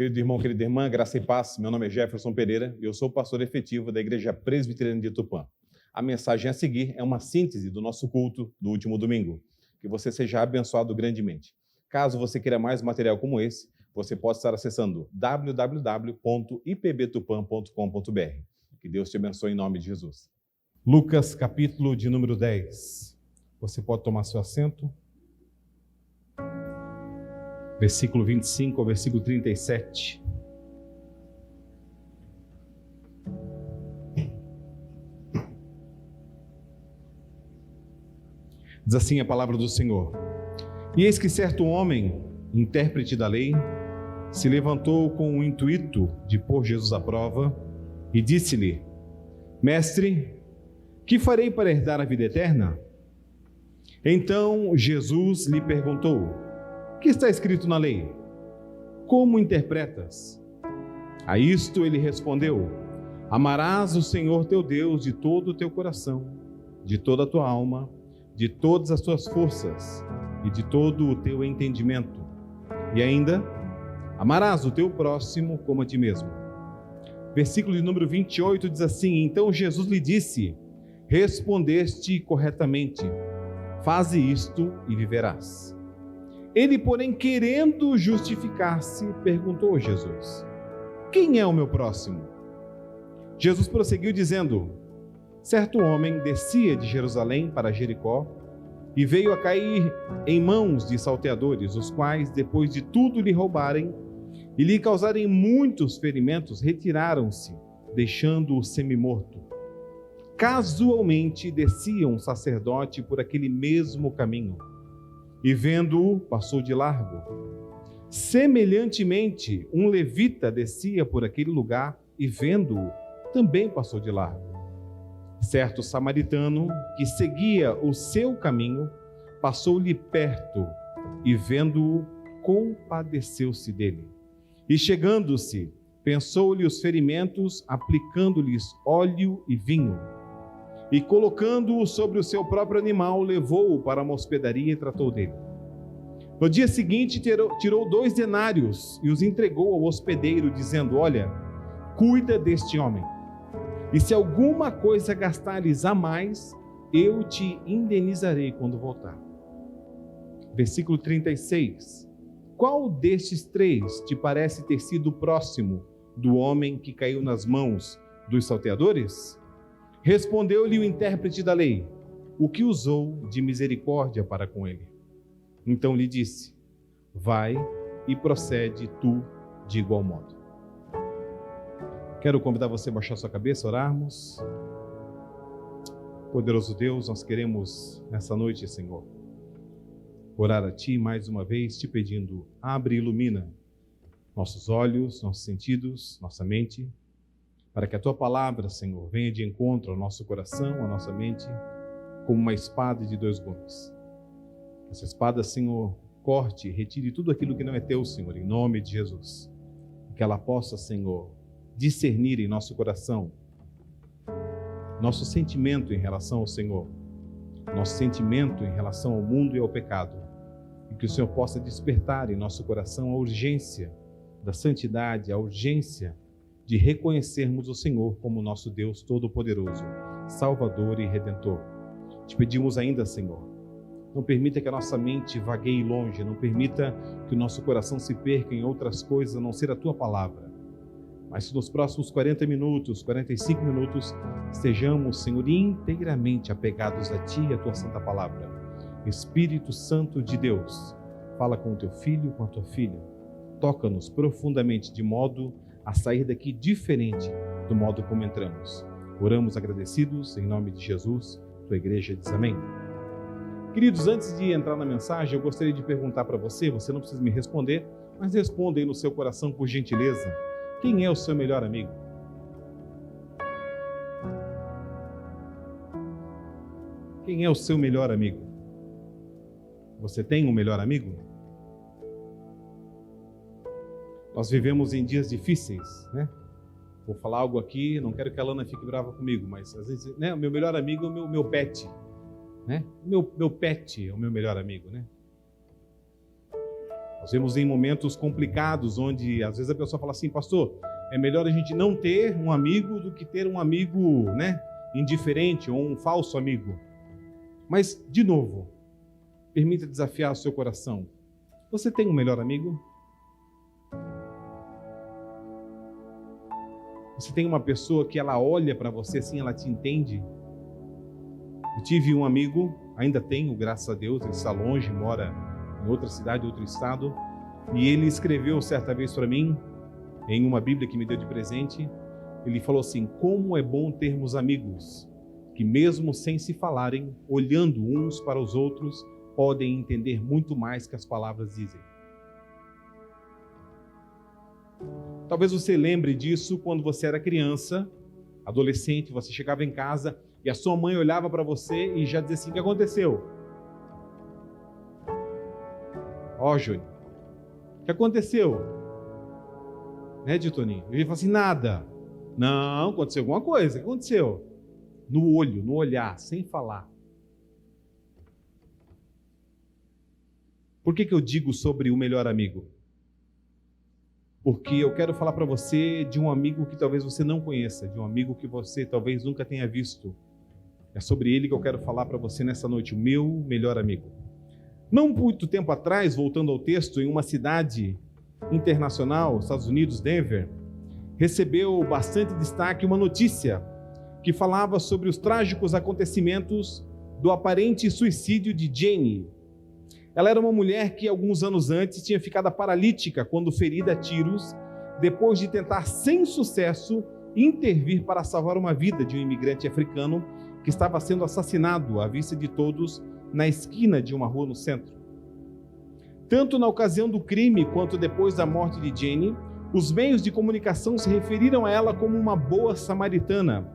Querido irmão, querida irmã, graça e paz. Meu nome é Jefferson Pereira e eu sou pastor efetivo da Igreja Presbiteriana de Tupã. A mensagem a seguir é uma síntese do nosso culto do último domingo. Que você seja abençoado grandemente. Caso você queira mais material como esse, você pode estar acessando www.ipbtupan.com.br. Que Deus te abençoe em nome de Jesus. Lucas, capítulo de número 10. Você pode tomar seu assento. Versículo 25 ao versículo 37. Diz assim a palavra do Senhor. E eis que certo homem, intérprete da lei, se levantou com o intuito de pôr Jesus à prova e disse-lhe: Mestre, que farei para herdar a vida eterna? Então Jesus lhe perguntou: que está escrito na lei? Como interpretas? A isto ele respondeu: Amarás o Senhor teu Deus de todo o teu coração, de toda a tua alma, de todas as tuas forças e de todo o teu entendimento. E ainda, amarás o teu próximo como a ti mesmo. Versículo de número 28 diz assim: Então Jesus lhe disse: Respondeste corretamente, faze isto e viverás. Ele, porém, querendo justificar-se, perguntou a Jesus: Quem é o meu próximo? Jesus prosseguiu dizendo: Certo homem descia de Jerusalém para Jericó e veio a cair em mãos de salteadores, os quais, depois de tudo lhe roubarem e lhe causarem muitos ferimentos, retiraram-se, deixando-o semimorto. Casualmente descia um sacerdote por aquele mesmo caminho, e vendo-o, passou de largo. Semelhantemente, um levita descia por aquele lugar e vendo-o, também passou de largo. Certo samaritano, que seguia o seu caminho, passou-lhe perto e vendo-o, compadeceu-se dele. E chegando-se, pensou-lhe os ferimentos, aplicando-lhes óleo e vinho. E colocando-o sobre o seu próprio animal, levou-o para uma hospedaria e tratou dele. No dia seguinte, tirou 2 denários e os entregou ao hospedeiro, dizendo: Olha, cuida deste homem, e se alguma coisa gastares a mais, eu te indenizarei quando voltar. Versículo 36. Qual destes 3 te parece ter sido próximo do homem que caiu nas mãos dos salteadores? Respondeu-lhe o intérprete da lei: o que usou de misericórdia para com ele. Então lhe disse: vai e procede tu de igual modo. Quero convidar você a baixar sua cabeça, orarmos. Poderoso Deus, nós queremos nessa noite, Senhor, orar a Ti mais uma vez, te pedindo: abre e ilumina nossos olhos, nossos sentidos, nossa mente, para que a Tua palavra, Senhor, venha de encontro ao nosso coração, à nossa mente, como uma espada de 2 gumes. Essa espada, Senhor, corte e retire tudo aquilo que não é Teu, Senhor, em nome de Jesus. Que ela possa, Senhor, discernir em nosso coração nosso sentimento em relação ao Senhor, nosso sentimento em relação ao mundo e ao pecado, e que o Senhor possa despertar em nosso coração a urgência da santidade, a urgência de reconhecermos o Senhor como nosso Deus Todo-Poderoso, Salvador e Redentor. Te pedimos ainda, Senhor, não permita que a nossa mente vagueie longe, não permita que o nosso coração se perca em outras coisas a não ser a Tua palavra. Mas que nos próximos 40 minutos, 45 minutos, estejamos, Senhor, inteiramente apegados a Ti e a Tua Santa Palavra. Espírito Santo de Deus, fala com o Teu Filho, com a Tua Filha. Toca-nos profundamente, de modo a sair daqui diferente do modo como entramos. Oramos agradecidos, em nome de Jesus. Tua igreja diz amém. Queridos, antes de entrar na mensagem, eu gostaria de perguntar para você, você não precisa me responder, mas responda aí no seu coração, por gentileza. Quem é o seu melhor amigo? Quem é o seu melhor amigo? Você tem um melhor amigo? Nós vivemos em dias difíceis, né? Vou falar algo aqui, não quero que a Lana fique brava comigo, mas às vezes, né, o meu melhor amigo é o meu pet, né? Meu pet é o meu melhor amigo, né? Nós vemos em momentos complicados, onde às vezes a pessoa fala assim: pastor, é melhor a gente não ter um amigo do que ter um amigo, indiferente ou um falso amigo. Mas, de novo, permita desafiar o seu coração. Você tem um melhor amigo? Você tem uma pessoa que ela olha para você assim, ela te entende? Eu tive um amigo, ainda tenho, graças a Deus, ele está longe, mora em outra cidade, outro estado, e ele escreveu certa vez para mim, em uma Bíblia que me deu de presente, ele falou assim: como é bom termos amigos, que mesmo sem se falarem, olhando uns para os outros, podem entender muito mais que as palavras dizem. Talvez você lembre disso quando você era criança, adolescente, você chegava em casa e a sua mãe olhava para você e já dizia assim: o que aconteceu? Ó, Júnior, o que aconteceu? Toninho? Eu ia falar assim: nada. Não, aconteceu alguma coisa. O que aconteceu? No olho, no olhar, sem falar. Por que eu digo sobre o melhor amigo? Porque eu quero falar para você de um amigo que talvez você não conheça, de um amigo que você talvez nunca tenha visto. É sobre ele que eu quero falar para você nessa noite, o meu melhor amigo. Não muito tempo atrás, voltando ao texto, em uma cidade internacional, Estados Unidos, Denver, recebeu bastante destaque uma notícia que falava sobre os trágicos acontecimentos do aparente suicídio de Jane. Ela era uma mulher que alguns anos antes tinha ficado paralítica quando ferida a tiros, depois de tentar sem sucesso intervir para salvar uma vida de um imigrante africano que estava sendo assassinado à vista de todos na esquina de uma rua no centro. Tanto na ocasião do crime quanto depois da morte de Jane, os meios de comunicação se referiram a ela como uma boa samaritana.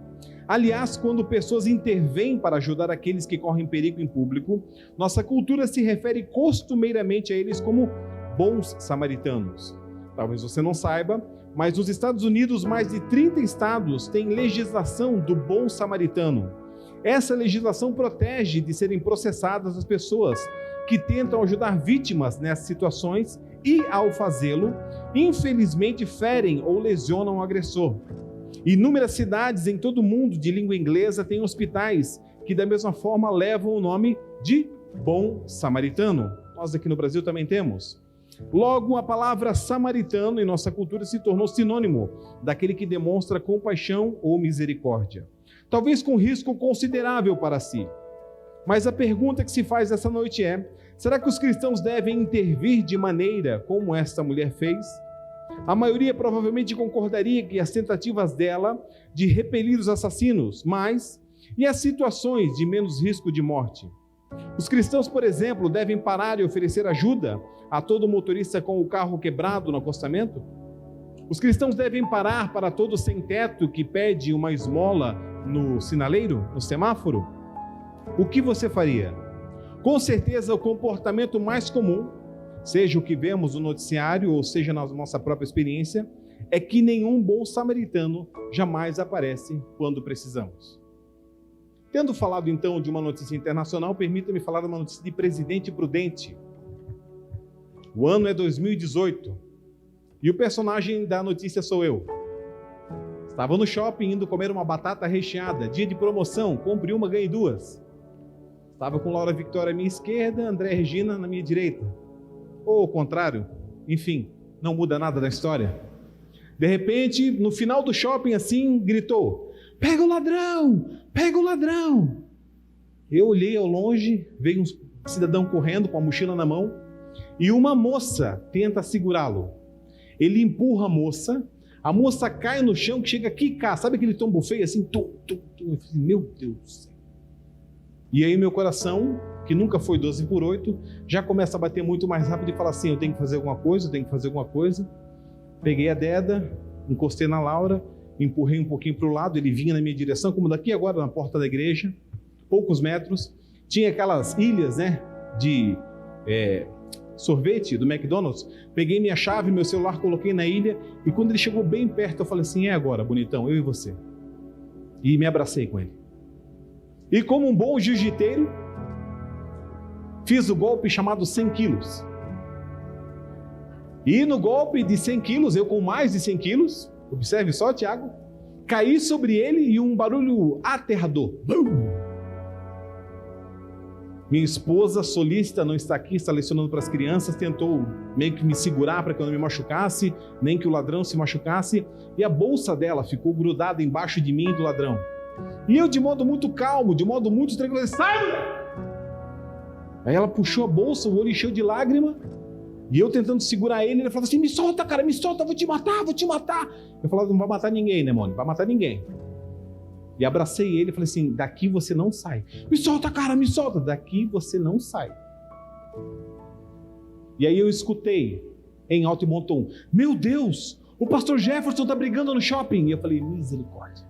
Aliás, quando pessoas intervêm para ajudar aqueles que correm perigo em público, nossa cultura se refere costumeiramente a eles como bons samaritanos. Talvez você não saiba, mas nos Estados Unidos, mais de 30 estados têm legislação do bom samaritano. Essa legislação protege de serem processadas as pessoas que tentam ajudar vítimas nessas situações e, ao fazê-lo, infelizmente ferem ou lesionam o agressor. Inúmeras cidades em todo o mundo de língua inglesa têm hospitais que da mesma forma levam o nome de bom samaritano. Nós aqui no Brasil também temos. Logo, a palavra samaritano em nossa cultura se tornou sinônimo daquele que demonstra compaixão ou misericórdia. Talvez com risco considerável para si. Mas a pergunta que se faz essa noite é: será que os cristãos devem intervir de maneira como esta mulher fez? A maioria provavelmente concordaria que as tentativas dela de repelir os assassinos, mas e as situações de menos risco de morte? Os cristãos, por exemplo, devem parar e oferecer ajuda a todo motorista com o carro quebrado no acostamento? Os cristãos devem parar para todo sem-teto que pede uma esmola no sinaleiro, no semáforo? O que você faria? Com certeza, o comportamento mais comum, seja o que vemos no noticiário ou seja na nossa própria experiência, é que nenhum bom samaritano jamais aparece quando precisamos. Tendo falado então de uma notícia internacional, permita-me falar de uma notícia de Presidente Prudente. O ano é 2018 e o personagem da notícia sou eu. Estava no shopping indo comer uma batata recheada, dia de promoção, compre uma, ganhe duas. Estava com Laura Victoria à minha esquerda, André Regina na minha direita. Ou ao contrário, enfim, não muda nada da história. De repente, no final do shopping assim, gritou: pega o ladrão, pega o ladrão. Eu olhei ao longe, veio um cidadão correndo com a mochila na mão e uma moça tenta segurá-lo. Ele empurra a moça cai no chão que chega a quicar, sabe aquele tombo feio assim? Tum. Eu falei: meu Deus do céu. E aí meu coração, que nunca foi 12/8, já começa a bater muito mais rápido e fala assim: eu tenho que fazer alguma coisa. Peguei a Deda, encostei na Laura, empurrei um pouquinho para o lado, ele vinha na minha direção, como daqui agora na porta da igreja, poucos metros, tinha aquelas ilhas, de sorvete do McDonald's, peguei minha chave, meu celular, coloquei na ilha, e quando ele chegou bem perto, eu falei assim: é agora, bonitão, eu e você. E me abracei com ele. E como um bom jiu-jiteiro, fiz o golpe chamado 100 quilos. E no golpe de 100 quilos, eu com mais de 100 quilos, observe só, Tiago, caí sobre ele e um barulho aterrador. Bum! Minha esposa solícita não está aqui, está lecionando para as crianças, tentou meio que me segurar para que eu não me machucasse, nem que o ladrão se machucasse, e a bolsa dela ficou grudada embaixo de mim e do ladrão. E eu, de modo muito calmo, de modo muito tranquilo, sai! Aí ela puxou a bolsa, o olho encheu de lágrima, e eu tentando segurar ele falava assim, me solta, cara, me solta, vou te matar, vou te matar. Eu falava, não vai matar ninguém, né, Mônica? Não vai matar ninguém. E abracei ele e falei assim, daqui você não sai. Me solta, cara, me solta. Daqui você não sai. E aí eu escutei, em alto e bom tom, meu Deus, o pastor Jefferson está brigando no shopping. E eu falei, misericórdia.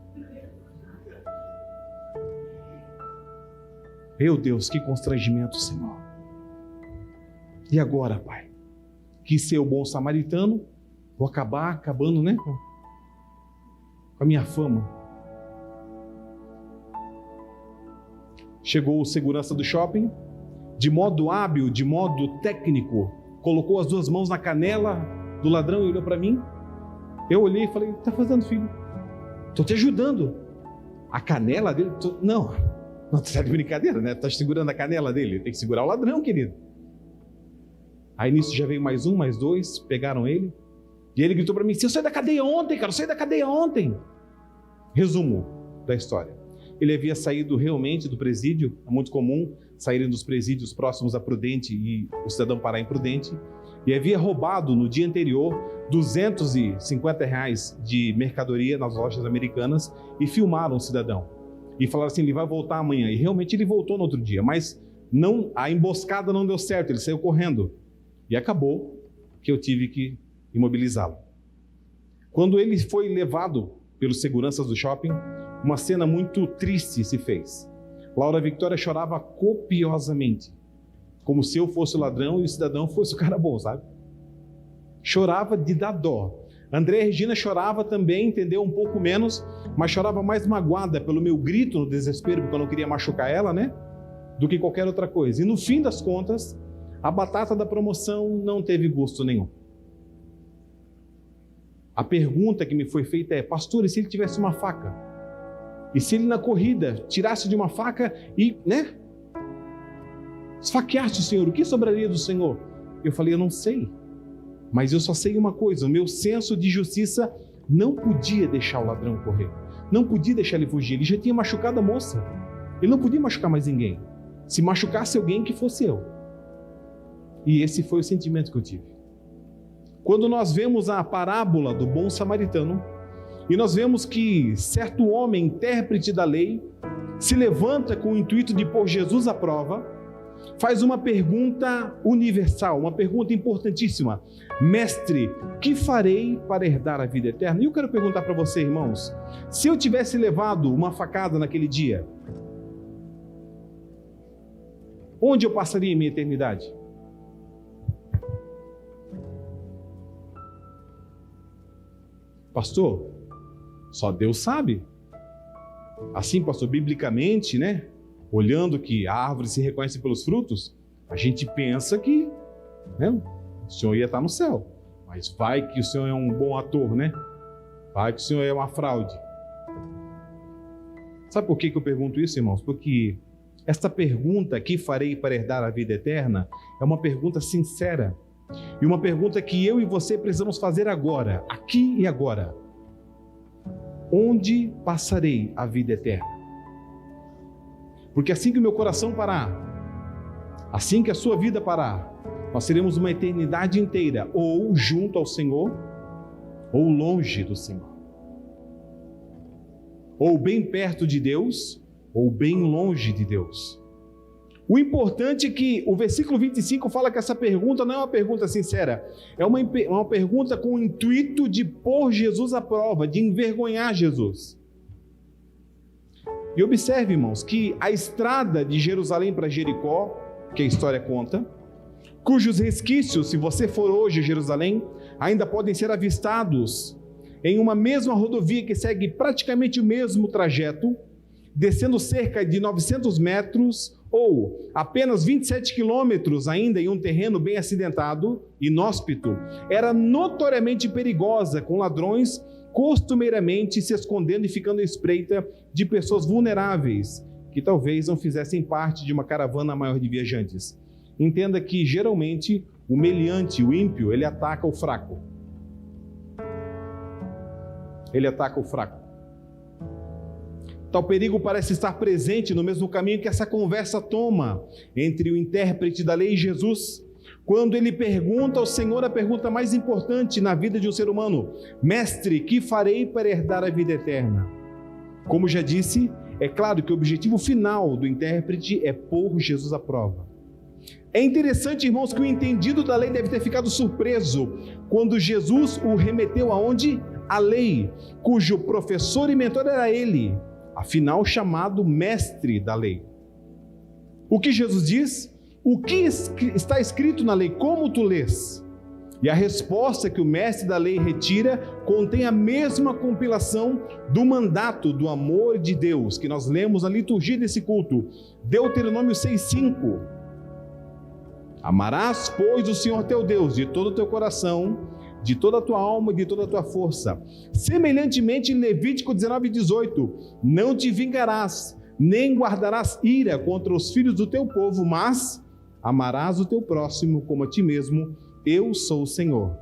Meu Deus, que constrangimento, Senhor. E agora, Pai? Quis ser o bom samaritano, vou acabando, né? Com a minha fama. Chegou o segurança do shopping, de modo hábil, de modo técnico, colocou as duas mãos na canela do ladrão e olhou para mim. Eu olhei e falei, o que está fazendo, filho? Estou te ajudando. A canela dele? Não, está de brincadeira, né? Está segurando a canela dele, tem que segurar o ladrão, querido. Aí nisso já veio mais um, mais dois, pegaram ele. E ele gritou para mim, eu saí da cadeia ontem, cara, eu saí da cadeia ontem. Resumo da história. Ele havia saído realmente do presídio, é muito comum saírem dos presídios próximos a Prudente e o cidadão parar em Prudente. E havia roubado no dia anterior R$250 de mercadoria nas lojas americanas e filmaram o cidadão. E falaram assim, ele vai voltar amanhã. E realmente ele voltou no outro dia, mas não, a emboscada não deu certo, ele saiu correndo. E acabou que eu tive que imobilizá-lo. Quando ele foi levado pelos seguranças do shopping, uma cena muito triste se fez. Laura Victoria chorava copiosamente, como se eu fosse o ladrão e o cidadão fosse o cara bom, sabe? Chorava de dar dó. Andréa Regina chorava também, entendeu? Um pouco menos, mas chorava mais magoada pelo meu grito no desespero, porque eu não queria machucar ela, né? Do que qualquer outra coisa. E no fim das contas, a batata da promoção não teve gosto nenhum. A pergunta que me foi feita é, pastor, e se ele tivesse uma faca? E se ele na corrida tirasse de uma faca e, né? Esfaqueasse o Senhor, o que sobraria do Senhor? Eu falei, eu não sei. Mas eu só sei uma coisa, o meu senso de justiça não podia deixar o ladrão correr. Não podia deixar ele fugir, ele já tinha machucado a moça. Ele não podia machucar mais ninguém. Se machucasse alguém, que fosse eu. E esse foi o sentimento que eu tive. Quando nós vemos a parábola do bom samaritano, e nós vemos que certo homem, intérprete da lei, se levanta com o intuito de pôr Jesus à prova, faz uma pergunta universal, uma pergunta importantíssima. Mestre, que farei para herdar a vida eterna? E eu quero perguntar para você, irmãos, se eu tivesse levado uma facada naquele dia, onde eu passaria minha eternidade? Pastor, só Deus sabe. Assim, pastor, biblicamente, né? Olhando que a árvore se reconhece pelos frutos, a gente pensa que, né, o senhor ia estar no céu. Mas vai que o senhor é um bom ator, né? Vai que o senhor é uma fraude. Sabe por que eu pergunto isso, irmãos? Porque esta pergunta, que farei para herdar a vida eterna, é uma pergunta sincera. E uma pergunta que eu e você precisamos fazer agora, aqui e agora. Onde passarei a vida eterna? Porque assim que o meu coração parar, assim que a sua vida parar, nós teremos uma eternidade inteira, ou junto ao Senhor, ou longe do Senhor. Ou bem perto de Deus, ou bem longe de Deus. O importante é que o versículo 25 fala que essa pergunta não é uma pergunta sincera, é uma pergunta com o intuito de pôr Jesus à prova, de envergonhar Jesus. E observe, irmãos, que a estrada de Jerusalém para Jericó, que a história conta, cujos resquícios, se você for hoje a Jerusalém, ainda podem ser avistados em uma mesma rodovia que segue praticamente o mesmo trajeto, descendo cerca de 900 metros, ou apenas 27 quilômetros ainda em um terreno bem acidentado, inóspito, era notoriamente perigosa, com ladrões costumeiramente se escondendo e ficando à espreita de pessoas vulneráveis, que talvez não fizessem parte de uma caravana maior de viajantes. Entenda que, geralmente, o meliante, o ímpio, ele ataca o fraco. Ele ataca o fraco. Tal perigo parece estar presente no mesmo caminho que essa conversa toma entre o intérprete da lei e Jesus, quando ele pergunta ao Senhor a pergunta mais importante na vida de um ser humano: Mestre, que farei para herdar a vida eterna? Como já disse, é claro que o objetivo final do intérprete é pôr Jesus à prova. É interessante, irmãos, que o entendido da lei deve ter ficado surpreso quando Jesus o remeteu aonde? A lei, cujo professor e mentor era ele, afinal chamado mestre da lei. O que Jesus diz? O que está escrito na lei? Como tu lês? E a resposta que o mestre da lei retira contém a mesma compilação do mandato do amor de Deus que nós lemos na liturgia desse culto, Deuteronômio 6,5. Amarás, pois, o Senhor teu Deus de todo o teu coração, de toda a tua alma e de toda a tua força. Semelhantemente, em Levítico 19:18, não te vingarás, nem guardarás ira contra os filhos do teu povo, mas amarás o teu próximo como a ti mesmo. Eu sou o Senhor.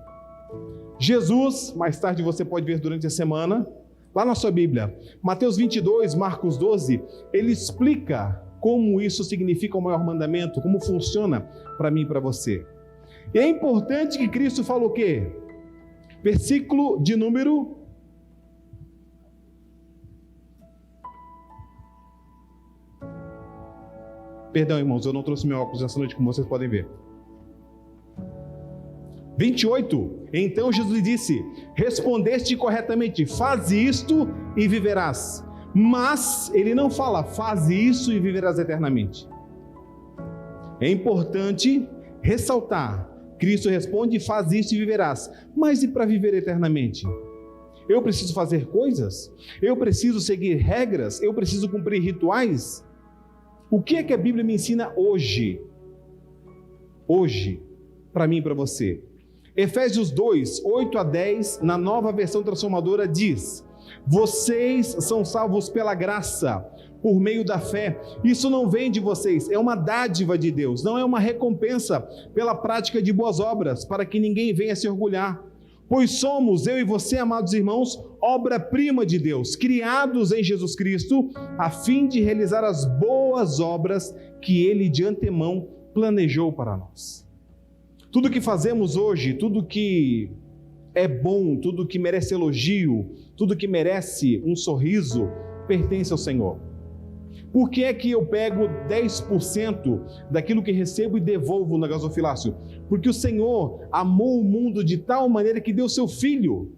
Jesus, mais tarde você pode ver durante a semana, lá na sua Bíblia, Mateus 22, Marcos 12, ele explica como isso significa o maior mandamento, como funciona para mim e para você. E é importante que Cristo falou o quê? Versículo de número... Perdão, irmãos, eu não trouxe meu óculos nessa noite, como vocês podem ver. 28. Então Jesus lhe disse: respondeste corretamente, faze isto e viverás. Mas ele não fala, faze isso e viverás eternamente. É importante ressaltar, Cristo responde, faz isso e viverás. Mas e para viver eternamente? Eu preciso fazer coisas? Eu preciso seguir regras? Eu preciso cumprir rituais? O que é que a Bíblia me ensina hoje? Hoje, para mim e para você. Efésios 2, 8 a 10, na Nova Versão Transformadora diz: vocês são salvos pela graça, por meio da fé. Isso não vem de vocês, é uma dádiva de Deus, não é uma recompensa pela prática de boas obras, para que ninguém venha se orgulhar. Pois somos, eu e você, amados irmãos, obra-prima de Deus, criados em Jesus Cristo, a fim de realizar as boas obras que Ele de antemão planejou para nós. Tudo que fazemos hoje, tudo que é bom, tudo que merece elogio, tudo que merece um sorriso, pertence ao Senhor. Por que é que eu pego 10% daquilo que recebo e devolvo no gasofilácio? Porque o Senhor amou o mundo de tal maneira que deu seu Filho.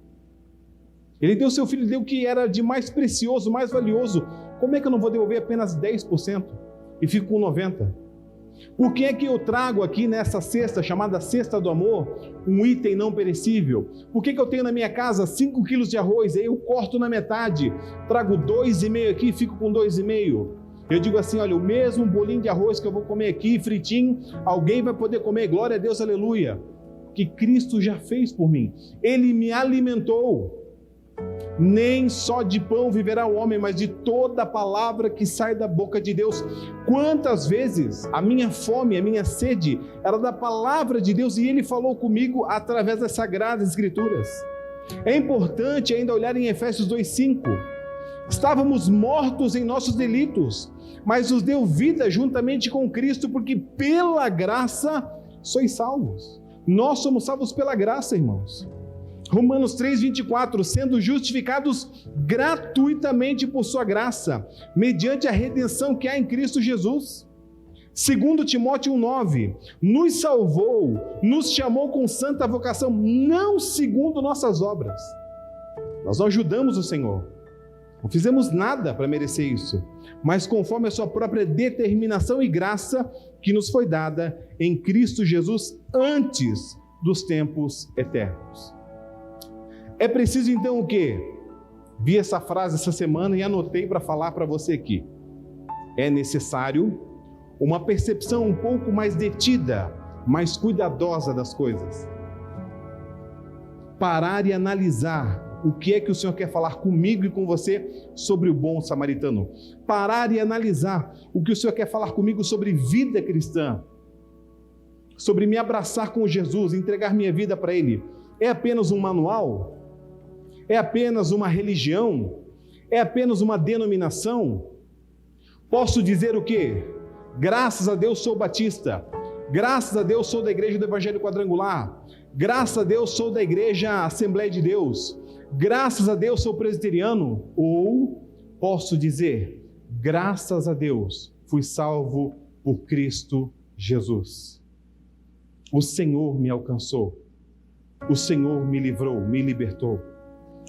Ele deu seu Filho, deu o que era de mais precioso, mais valioso. Como é que eu não vou devolver apenas 10% e fico com 90%? Por que é que eu trago aqui nessa cesta, chamada cesta do amor, um item não perecível? Por que eu tenho na minha casa 5 quilos de arroz, aí eu corto na metade, trago 2,5 aqui e fico com 2,5? Eu digo assim, olha, o mesmo bolinho de arroz que eu vou comer aqui, fritinho, alguém vai poder comer, glória a Deus, aleluia. Que Cristo já fez por mim. Ele me alimentou. Nem só de pão viverá o homem, mas de toda a palavra que sai da boca de Deus. Quantas vezes a minha fome, a minha sede era da palavra de Deus e Ele falou comigo através das Sagradas Escrituras. É importante ainda olhar em Efésios 2,5. Estávamos mortos em nossos delitos, mas nos deu vida juntamente com Cristo, porque pela graça sois salvos. Nós somos salvos pela graça, irmãos. Romanos 3,24, sendo justificados gratuitamente por sua graça, mediante a redenção que há em Cristo Jesus. 2 Timóteo 1,9, nos salvou, nos chamou com santa vocação, não segundo nossas obras. Nós não ajudamos o Senhor, não fizemos nada para merecer isso, mas conforme a sua própria determinação e graça que nos foi dada em Cristo Jesus antes dos tempos eternos. É preciso então o quê? Vi essa frase essa semana e anotei para falar para você aqui. É necessário uma percepção um pouco mais detida, mais cuidadosa das coisas. Parar e analisar o que é que o Senhor quer falar comigo e com você sobre o bom samaritano. Parar e analisar o que o Senhor quer falar comigo sobre vida cristã, sobre me abraçar com Jesus, entregar minha vida para Ele. É apenas um manual? É apenas uma religião? É apenas uma denominação? Posso dizer o quê? Graças a Deus sou batista. Graças a Deus sou da igreja do Evangelho Quadrangular. Graças a Deus sou da igreja Assembleia de Deus. Graças a Deus sou presbiteriano. Ou posso dizer, graças a Deus fui salvo por Cristo Jesus. O Senhor me alcançou. O Senhor me livrou, me libertou.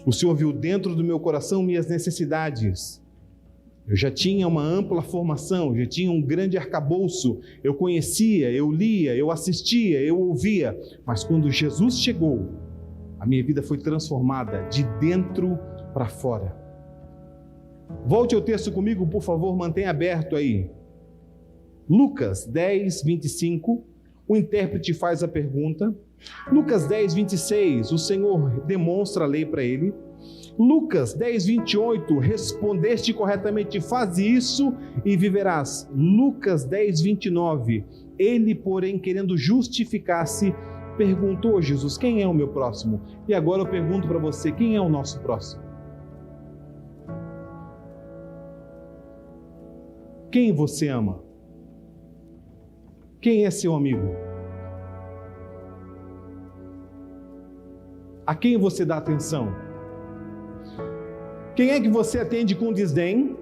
O Senhor viu dentro do meu coração minhas necessidades. Eu já tinha uma ampla formação, já tinha um grande arcabouço. Eu conhecia, eu lia, eu assistia, eu ouvia. Mas quando Jesus chegou, a minha vida foi transformada de dentro para fora. Volte ao texto comigo, por favor, mantenha aberto aí. Lucas 10, 25, o intérprete faz a pergunta. Lucas 10, 26, o Senhor demonstra a lei para ele. Lucas 10, 28, respondeste corretamente, faz isso e viverás. Lucas 10, 29, ele, porém, querendo justificar-se, perguntou a Jesus, quem é o meu próximo? E agora eu pergunto para você, quem é o nosso próximo? Quem você ama? Quem é seu amigo? A quem você dá atenção? Quem é que você atende com desdém?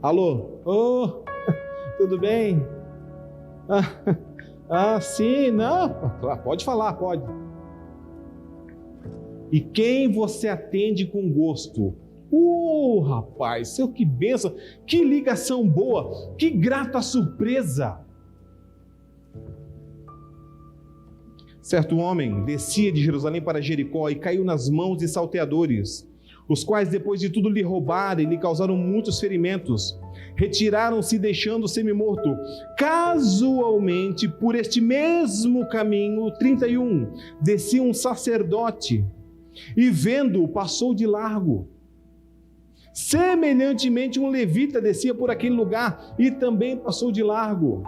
Alô? Oh, tudo bem? Sim, não? Pode falar, pode. E quem você atende com gosto? Rapaz, que bênção, que ligação boa, que grata surpresa. Certo homem descia de Jerusalém para Jericó e caiu nas mãos de salteadores, os quais depois de tudo lhe roubaram e lhe causaram muitos ferimentos. Retiraram-se deixando semi-morto. Casualmente, por este mesmo caminho, 31, descia um sacerdote e vendo-o passou de largo. Semelhantemente, um levita descia por aquele lugar e também passou de largo.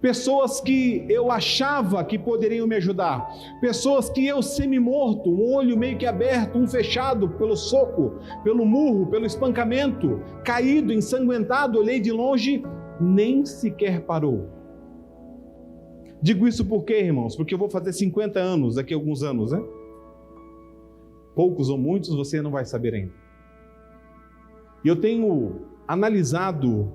Pessoas que eu achava que poderiam me ajudar, pessoas que eu semi-morto, um olho meio que aberto, um fechado pelo soco, pelo murro, pelo espancamento, caído, ensanguentado, olhei de longe, nem sequer parou. Digo isso por quê, irmãos? Porque eu vou fazer 50 anos daqui a alguns anos, né? Poucos ou muitos, você não vai saber ainda. E eu tenho analisado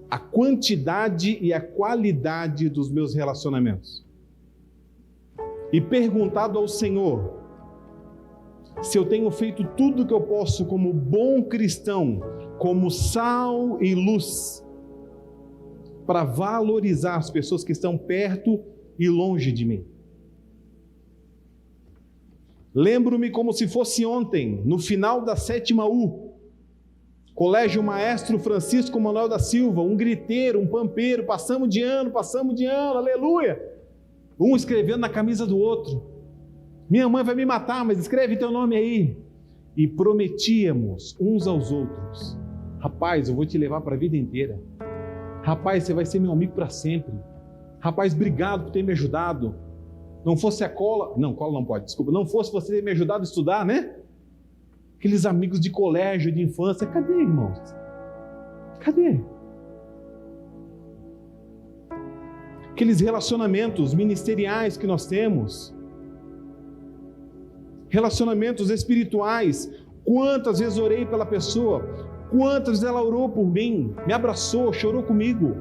a quantidade e a qualidade dos meus relacionamentos e perguntado ao Senhor se eu tenho feito tudo o que eu posso como bom cristão, como sal e luz, para valorizar as pessoas que estão perto e longe de mim. Lembro-me como se fosse ontem, no final da 7ª U, Colégio Maestro Francisco Manuel da Silva, um griteiro, um pampeiro, passamos de ano, aleluia! Um escrevendo na camisa do outro. Minha mãe vai me matar, mas escreve teu nome aí. E prometíamos uns aos outros, rapaz, eu vou te levar para a vida inteira. Rapaz, você vai ser meu amigo para sempre. Rapaz, obrigado por ter me ajudado. Não fosse a cola não pode, desculpa, não fosse você ter me ajudado a estudar, né? Aqueles amigos de colégio, de infância, cadê, irmãos? Cadê? Aqueles relacionamentos ministeriais que nós temos, relacionamentos espirituais. Quantas vezes orei pela pessoa, quantas vezes ela orou por mim, me abraçou, chorou comigo.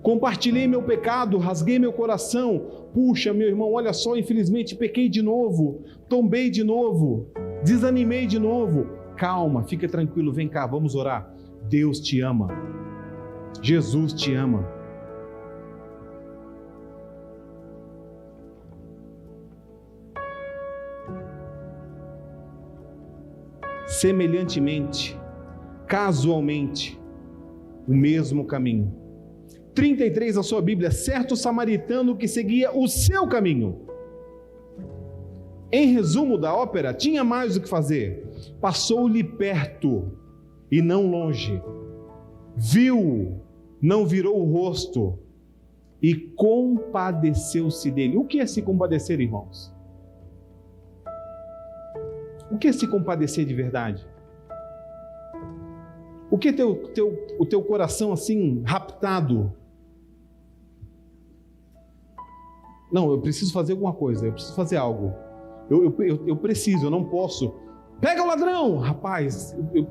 Compartilhei meu pecado, rasguei meu coração. Puxa, meu irmão, olha só, infelizmente pequei de novo, tombei de novo, desanimei de novo. Calma, fica tranquilo, vem cá, vamos orar. Deus te ama. Jesus te ama. semelhantemente, casualmente, o mesmo caminho. 33 a sua Bíblia, certo samaritano que seguia o seu caminho. Em resumo da ópera, tinha mais o que fazer. Passou-lhe perto e não longe. Viu, não virou o rosto e compadeceu-se dele. O que é se compadecer, irmãos? O que é se compadecer de verdade? O que é o teu coração assim raptado? Não, eu preciso fazer alguma coisa, eu preciso fazer algo. Eu preciso, eu não posso. Pega o ladrão! Rapaz, eu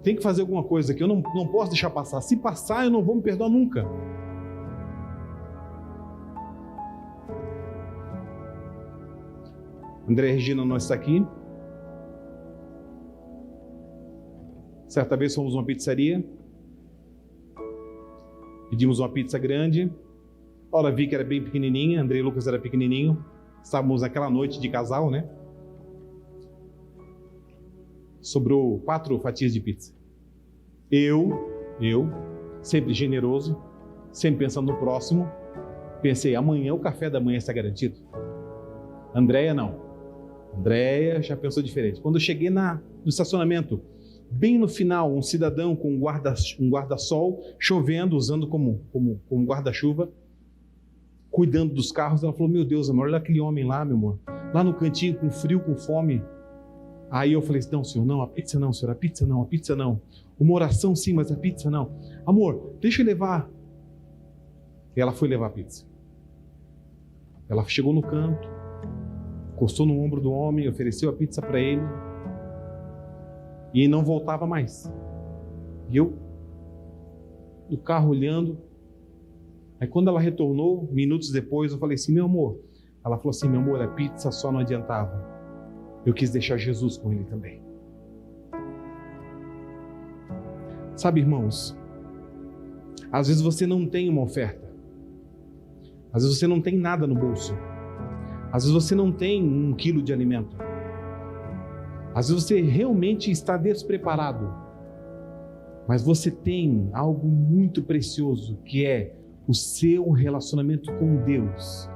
tenho que fazer alguma coisa aqui, eu não posso deixar passar. Se passar, eu não vou me perdoar nunca. André e Regina não está aqui. Certa vez fomos numa pizzaria. Pedimos uma pizza grande. Ora, vi que era bem pequenininha, André e Lucas era pequenininho. Estávamos naquela noite de casal, né? Sobrou 4 fatias de pizza. Eu, sempre generoso, sempre pensando no próximo, pensei, amanhã o café da manhã está garantido. Andréia não. Andréia já pensou diferente. Quando eu cheguei no estacionamento, bem no final, um cidadão com um guarda-sol, chovendo, usando como guarda-chuva, cuidando dos carros, ela falou, meu Deus, amor, olha aquele homem lá, meu amor, lá no cantinho, com frio, com fome. Aí eu falei, não, senhor, não, a pizza não, senhor, a pizza não, a pizza não. Uma oração sim, mas a pizza não. Amor, deixa eu levar. E ela foi levar a pizza. Ela chegou no canto, encostou no ombro do homem, ofereceu a pizza para ele, e não voltava mais. E eu, no carro olhando. Aí quando ela retornou, minutos depois, eu falei assim, meu amor. Ela falou assim, meu amor, a pizza só não adiantava. Eu quis deixar Jesus com ele também. Sabe, irmãos, às vezes você não tem uma oferta. Às vezes você não tem nada no bolso. Às vezes você não tem 1 quilo de alimento. Às vezes você realmente está despreparado. Mas você tem algo muito precioso, que é o seu relacionamento com Deus.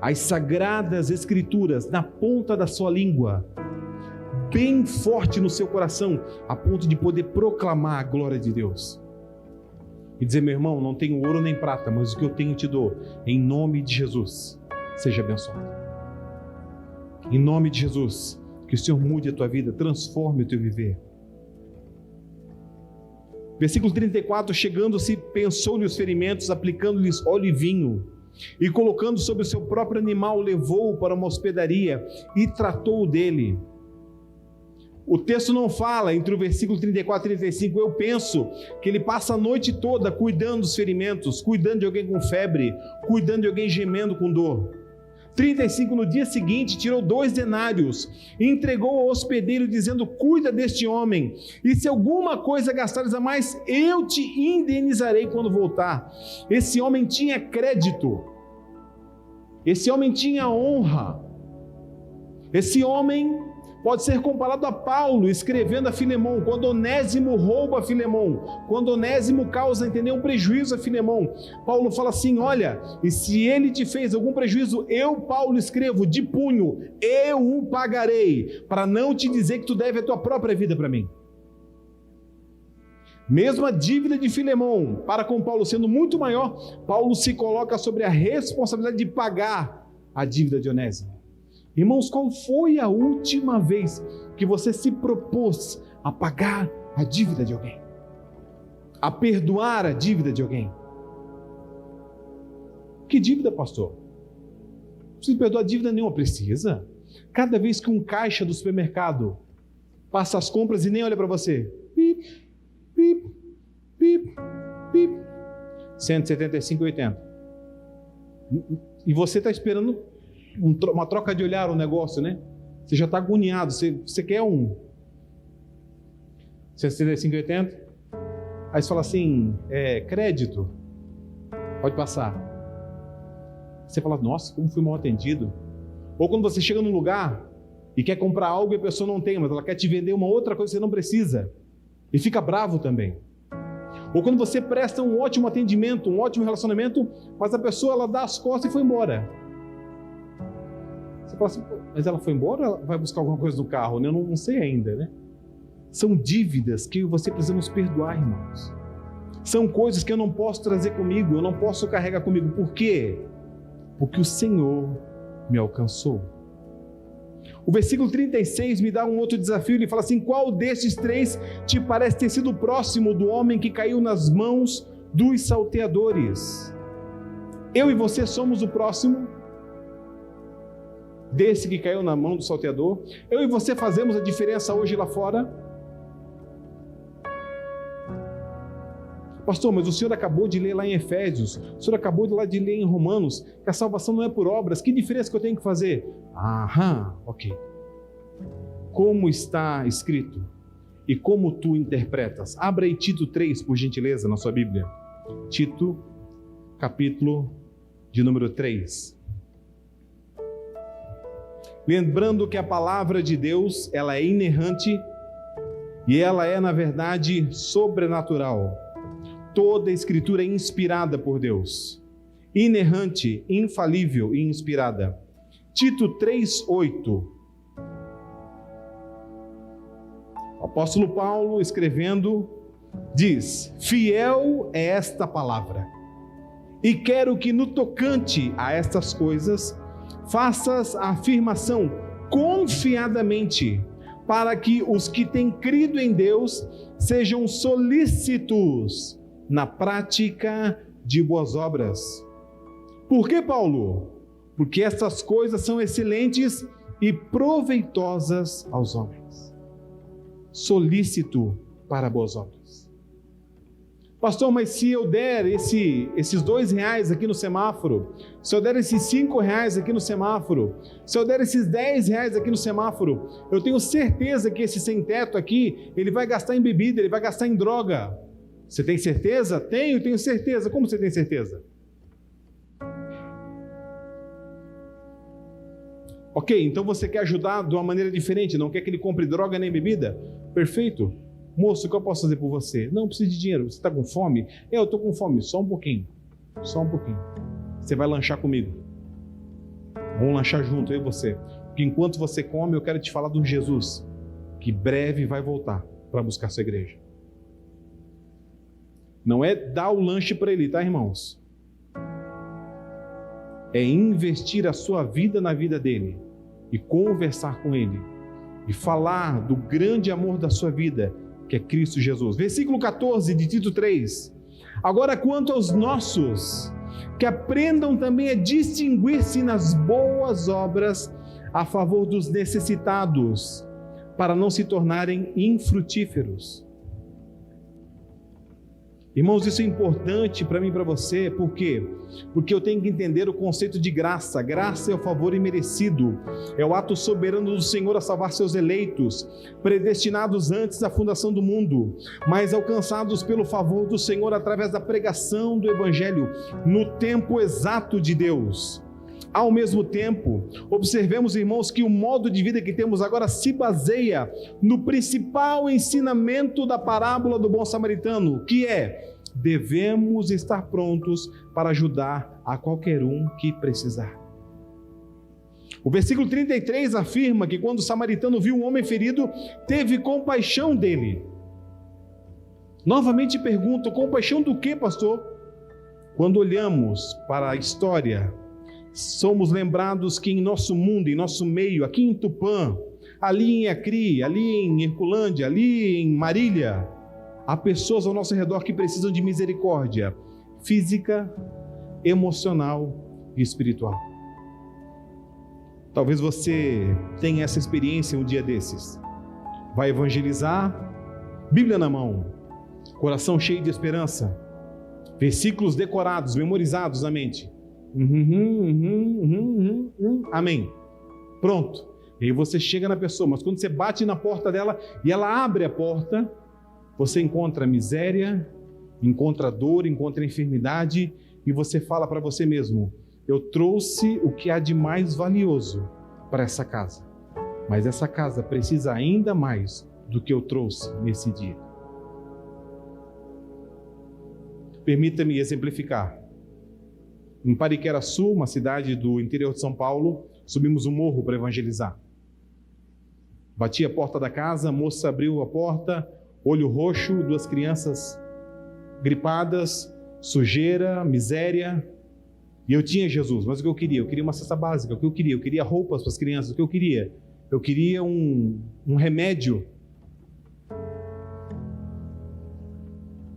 As sagradas escrituras na ponta da sua língua, bem forte no seu coração, a ponto de poder proclamar a glória de Deus. E dizer, meu irmão, não tenho ouro nem prata, mas o que eu tenho te dou, em nome de Jesus, seja abençoado. Em nome de Jesus, que o Senhor mude a tua vida, transforme o teu viver. Versículo 34, chegando-se, pensou-lhe os ferimentos, aplicando-lhes óleo e vinho, e colocando sobre o seu próprio animal, levou-o para uma hospedaria e tratou dele. O texto não fala entre o versículo 34 e 35, eu penso que ele passa a noite toda cuidando dos ferimentos, cuidando de alguém com febre, cuidando de alguém gemendo com dor. 35, no dia seguinte, tirou 2 denários e entregou ao hospedeiro, dizendo, cuida deste homem, e se alguma coisa gastares a mais, eu te indenizarei quando voltar. Esse homem tinha crédito, esse homem tinha honra, esse homem pode ser comparado a Paulo, escrevendo a Filemão, quando Onésimo rouba a Filemão, quando Onésimo causa, entender, um prejuízo a Filemão, Paulo fala assim, olha, e se ele te fez algum prejuízo, eu, Paulo, escrevo de punho, eu o pagarei, para não te dizer que tu deve a tua própria vida para mim. Mesmo a dívida de Filemão, para com Paulo sendo muito maior, Paulo se coloca sobre a responsabilidade de pagar a dívida de Onésimo. Irmãos, qual foi a última vez que você se propôs a pagar a dívida de alguém? A perdoar a dívida de alguém? Que dívida, pastor? Não precisa perdoar dívida nenhuma, precisa. Cada vez que um caixa do supermercado passa as compras e nem olha para você, pip, pip, pip, pip, 175,80. E você está esperando uma troca de olhar, um negócio, né? Você já está agoniado, você quer 175,80. Aí você fala assim, crédito, pode passar. Você fala, nossa, como fui mal atendido. Ou quando você chega num lugar e quer comprar algo e a pessoa não tem, mas ela quer te vender uma outra coisa que você não precisa, e fica bravo também. Ou quando você presta um ótimo atendimento, um ótimo relacionamento, mas a pessoa ela dá as costas e foi embora. Você fala assim, mas ela foi embora ou ela vai buscar alguma coisa no carro? Eu não sei ainda, né? São dívidas que você precisa nos perdoar, irmãos. São coisas que eu não posso trazer comigo, eu não posso carregar comigo. Por quê? Porque o Senhor me alcançou. O versículo 36 me dá um outro desafio, ele fala assim, qual destes três te parece ter sido próximo do homem que caiu nas mãos dos salteadores? Eu e você somos o próximo desse que caiu na mão do salteador? Eu e você fazemos a diferença hoje lá fora? Pastor, mas o senhor acabou de ler lá em Efésios, o senhor acabou de ler em Romanos, que a salvação não é por obras, que diferença que eu tenho que fazer? Ok. Como está escrito? E como tu interpretas? Abra aí Tito 3, por gentileza, na sua Bíblia. Tito, capítulo de número 3. Lembrando que a palavra de Deus, ela é inerrante e ela é, na verdade, sobrenatural. Toda a Escritura é inspirada por Deus, inerrante, infalível e inspirada. Tito 3:8. O apóstolo Paulo, escrevendo, diz: fiel é esta palavra, e quero que no tocante a estas coisas, faças a afirmação confiadamente, para que os que têm crido em Deus sejam solícitos na prática de boas obras. Por que, Paulo? Porque estas coisas são excelentes e proveitosas aos homens. Solícito para boas obras. Pastor, mas se eu der esses R$2 aqui no semáforo, se eu der esses R$5 aqui no semáforo, se eu der esses R$10 aqui no semáforo, eu tenho certeza que esse sem-teto aqui, ele vai gastar em bebida, ele vai gastar em droga. Você tem certeza? Tenho certeza. Como você tem certeza? Ok, então você quer ajudar de uma maneira diferente, não quer que ele compre droga nem bebida? Perfeito. Moço, o que eu posso fazer por você? Não precisa de dinheiro. Você está com fome? Eu estou com fome. Só um pouquinho. Você vai lanchar comigo. Vamos lanchar junto, eu e você. Porque enquanto você come, eu quero te falar de um Jesus que breve vai voltar para buscar sua igreja. Não é dar o lanche para ele, tá, irmãos? É investir a sua vida na vida dele e conversar com ele e falar do grande amor da sua vida, que é Cristo Jesus. Versículo 14 de Tito 3. Agora, quanto aos nossos, que aprendam também a distinguir-se nas boas obras a favor dos necessitados, para não se tornarem infrutíferos. Irmãos, isso é importante para mim e para você, por quê? Porque eu tenho que entender o conceito de graça. Graça é o favor imerecido, é o ato soberano do Senhor a salvar seus eleitos, predestinados antes da fundação do mundo, mas alcançados pelo favor do Senhor através da pregação do Evangelho, no tempo exato de Deus. Ao mesmo tempo, observemos, irmãos, que o modo de vida que temos agora se baseia no principal ensinamento da parábola do bom samaritano, que é: devemos estar prontos para ajudar a qualquer um que precisar. O versículo 33 afirma que quando o samaritano viu um homem ferido, teve compaixão dele. Novamente pergunto, compaixão do que, pastor? Quando olhamos para a história, somos lembrados que em nosso mundo, em nosso meio, aqui em Tupã, ali em Acri, ali em Herculândia, ali em Marília, há pessoas ao nosso redor que precisam de misericórdia física, emocional e espiritual. Talvez você tenha essa experiência um dia desses. Vai evangelizar, Bíblia na mão, coração cheio de esperança, versículos decorados, memorizados na mente. Amém. Pronto. E aí você chega na pessoa, mas quando você bate na porta dela e ela abre a porta, você encontra miséria, encontra dor, encontra enfermidade, e você fala para você mesmo: eu trouxe o que há de mais valioso para essa casa. mas essa casa precisa ainda mais do que eu trouxe nesse dia. Permita-me exemplificar. Em Pariquera-Sul, uma cidade do interior de São Paulo, subimos um morro para evangelizar. Bati a porta da casa, a moça abriu a porta, olho roxo, 2 crianças gripadas, sujeira, miséria. E eu tinha Jesus, mas o que eu queria? Eu queria uma cesta básica, o que eu queria? Eu queria roupas para as crianças, o que eu queria? Eu queria um remédio.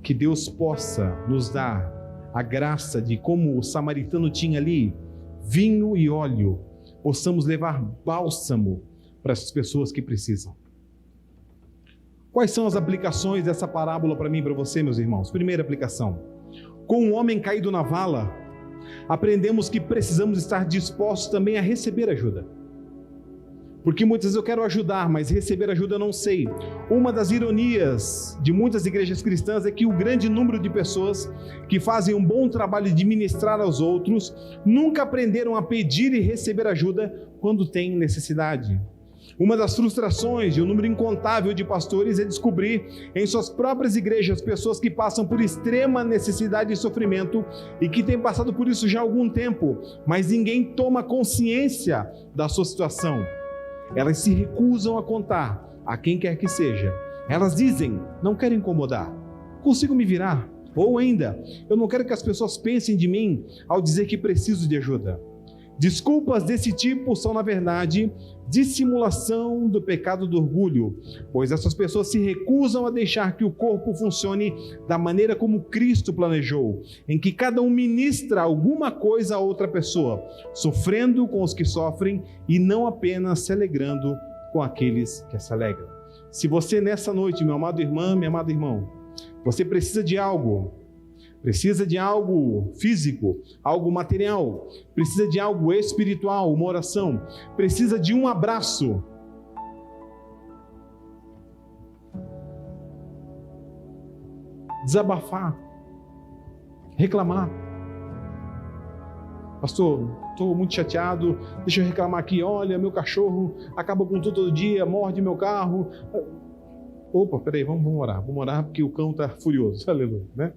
Que Deus possa nos dar a graça de, como o samaritano tinha ali, vinho e óleo, possamos levar bálsamo para essas pessoas que precisam. Quais são as aplicações dessa parábola para mim e para você, meus irmãos? Primeira aplicação: com um homem caído na vala, aprendemos que precisamos estar dispostos também a receber ajuda. Porque muitas vezes eu quero ajudar, mas receber ajuda eu não sei. Uma das ironias de muitas igrejas cristãs é que o grande número de pessoas que fazem um bom trabalho de ministrar aos outros nunca aprenderam a pedir e receber ajuda quando têm necessidade. Uma das frustrações de um número incontável de pastores é descobrir em suas próprias igrejas pessoas que passam por extrema necessidade e sofrimento e que têm passado por isso já há algum tempo, mas ninguém toma consciência da sua situação. Elas se recusam a contar a quem quer que seja. Elas dizem: não quero incomodar, consigo me virar. Ou ainda: eu não quero que as pessoas pensem de mim ao dizer que preciso de ajuda. Desculpas desse tipo são, na verdade, dissimulação do pecado do orgulho, pois essas pessoas se recusam a deixar que o corpo funcione da maneira como Cristo planejou, em que cada um ministra alguma coisa a outra pessoa, sofrendo com os que sofrem e não apenas se alegrando com aqueles que se alegram. Se você nessa noite, meu amado irmão, meu amado irmão, você precisa de algo físico, algo material, precisa de algo espiritual, uma oração, precisa de um abraço. Desabafar, reclamar. Pastor, estou muito chateado, deixa eu reclamar aqui, olha, meu cachorro acaba com tudo todo dia, morde meu carro. Opa, peraí, vamos orar porque o cão está furioso, aleluia, né?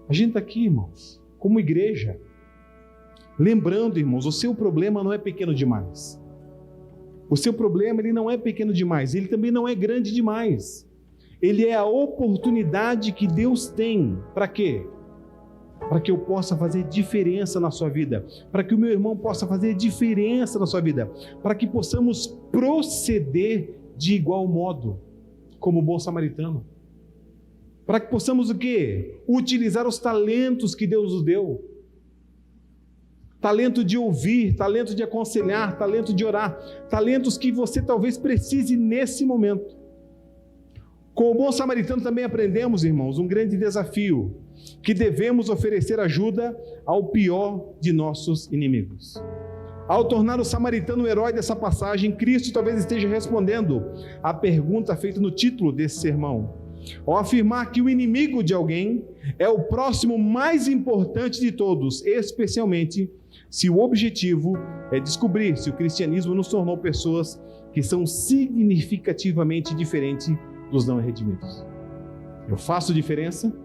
A gente está aqui, irmãos, como igreja, lembrando, irmãos, o seu problema não é pequeno demais. O seu problema, ele não é pequeno demais, ele também não é grande demais. Ele é a oportunidade que Deus tem, para quê? Para que eu possa fazer diferença na sua vida, para que o meu irmão possa fazer diferença na sua vida, para que possamos proceder de igual modo, como bom samaritano. Para que possamos o quê? Utilizar os talentos que Deus nos deu. Talento de ouvir, talento de aconselhar, talento de orar, talentos que você talvez precise nesse momento. Com o bom samaritano também aprendemos, irmãos, um grande desafio, que devemos oferecer ajuda ao pior de nossos inimigos. Ao tornar o samaritano o herói dessa passagem, Cristo talvez esteja respondendo à pergunta feita no título desse sermão. Ao afirmar que o inimigo de alguém é o próximo mais importante de todos, especialmente se o objetivo é descobrir se o cristianismo nos tornou pessoas que são significativamente diferentes dos não redimidos. Eu faço diferença,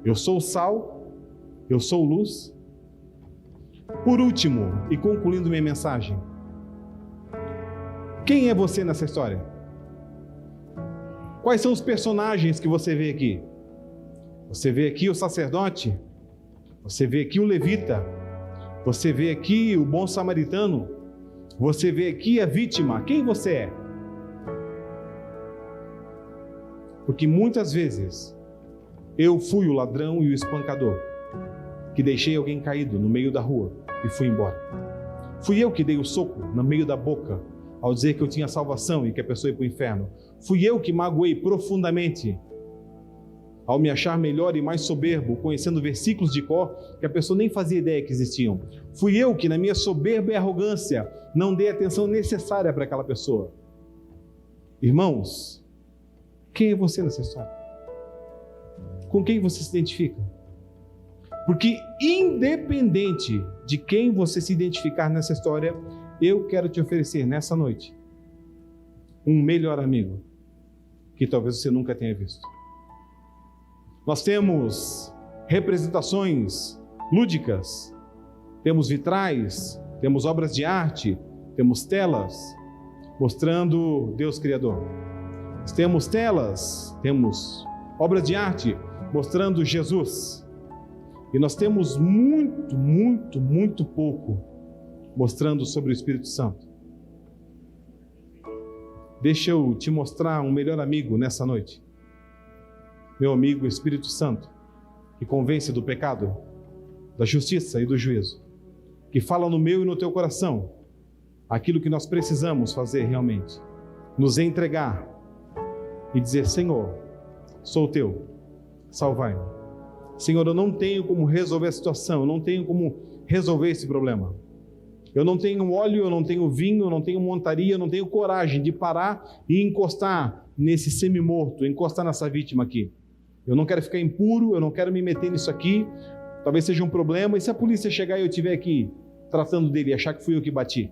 eu sou sal, eu sou luz. Por último, e concluindo minha mensagem, quem é você nessa história? Quais são os personagens que você vê aqui? Você vê aqui o sacerdote, você vê aqui o levita, você vê aqui o bom samaritano, você vê aqui a vítima. Quem você é? Porque muitas vezes eu fui o ladrão e o espancador, que deixei alguém caído no meio da rua e fui embora. Fui eu que dei o soco no meio da boca ao dizer que eu tinha salvação e que a pessoa ia para o inferno. Fui eu que magoei profundamente ao me achar melhor e mais soberbo, conhecendo versículos de cor que a pessoa nem fazia ideia que existiam. Fui eu que, na minha soberba e arrogância, não dei a atenção necessária para aquela pessoa. Irmãos, quem é você nessa história? Com quem você se identifica? Porque independente de quem você se identificar nessa história, Eu quero te oferecer nessa noite um melhor amigo que talvez você nunca tenha visto. Nós temos representações lúdicas, temos vitrais, temos obras de arte, temos telas mostrando Deus Criador. Temos telas, temos obras de arte mostrando Jesus. E nós temos muito pouco mostrando sobre o Espírito Santo. Deixa eu te mostrar um melhor amigo nessa noite. Meu amigo Espírito Santo, que convence do pecado, da justiça e do juízo, que fala no meu e no teu coração aquilo que nós precisamos fazer realmente, nos entregar e dizer: Senhor, sou teu, salvai-me. Senhor, eu não tenho como resolver a situação, eu não tenho como resolver esse problema. Eu não tenho óleo, eu não tenho vinho, eu não tenho montaria, eu não tenho coragem de parar e encostar nesse semi-morto, encostar nessa vítima aqui. Eu não quero ficar impuro, eu não quero me meter nisso aqui, talvez seja um problema. E se a polícia chegar e eu estiver aqui tratando dele e achar que fui eu que bati?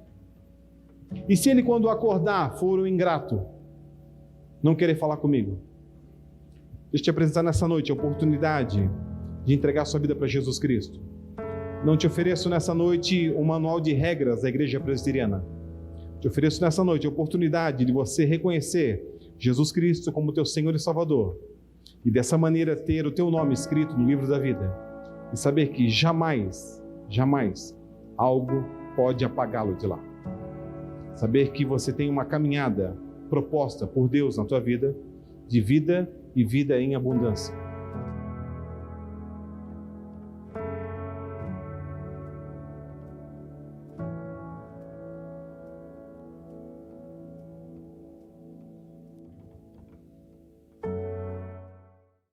E se ele, quando acordar, for um ingrato, não querer falar comigo? Deixa eu te apresentar nessa noite a oportunidade de entregar sua vida para Jesus Cristo. Não te ofereço nessa noite um manual de regras da Igreja Presbiteriana. Te ofereço nessa noite a oportunidade de você reconhecer Jesus Cristo como teu Senhor e Salvador. E dessa maneira ter o teu nome escrito no livro da vida. E saber que jamais algo pode apagá-lo de lá. Saber que você tem uma caminhada proposta por Deus na tua vida, de vida e vida em abundância.